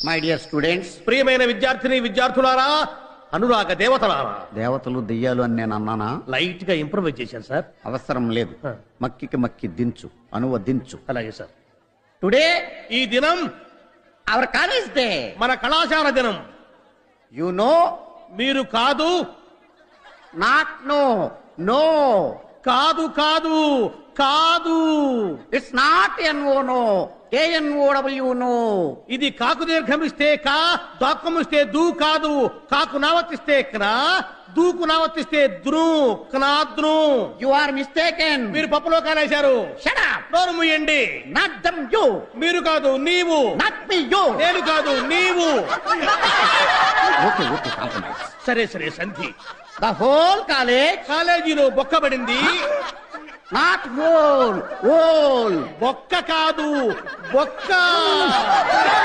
My dear students, ప్రియమైన విద్యార్థిని విద్యార్థులారా, అనురాగ దేవతలారా. దేవతలు దెయ్యాలు అని నేను అన్నానా? లైట్ గా ఇంప్రూవైజ్ చేశాను సార్. అవసరం లేదు. మక్కికి మక్కి దించు, అనువదించు. అలాగే సార్. టుడే ఈ దినం అవర్ కాలేజ్ డే, మన కళాశాల దినం. You know. మీరు కాదు. Not no. నో. కాదు కాదు కాదు. It's not N O no, KNOW know. ఇది కాకు దీర్ఘమిస్తే కా, దాక్కమిస్తే దూ కాదు. కాకు నావర్తిస్తే క్నా, దూకు నావర్తిస్తే ద్రు, క్నాద్రు. You are mistaken. మీరు పప్పులో కాలేశారు. Shut up. నోరు మూయండి. Not dum you. మీరు కాదు నీవు. Not me you. నేను కాదు నీవు. Okay okay, compromise. సరే సరే సంధి. The whole college. కాలేజీలో బొక్కబడింది. Not whole, whole. బొక్క కాదు బొక్క.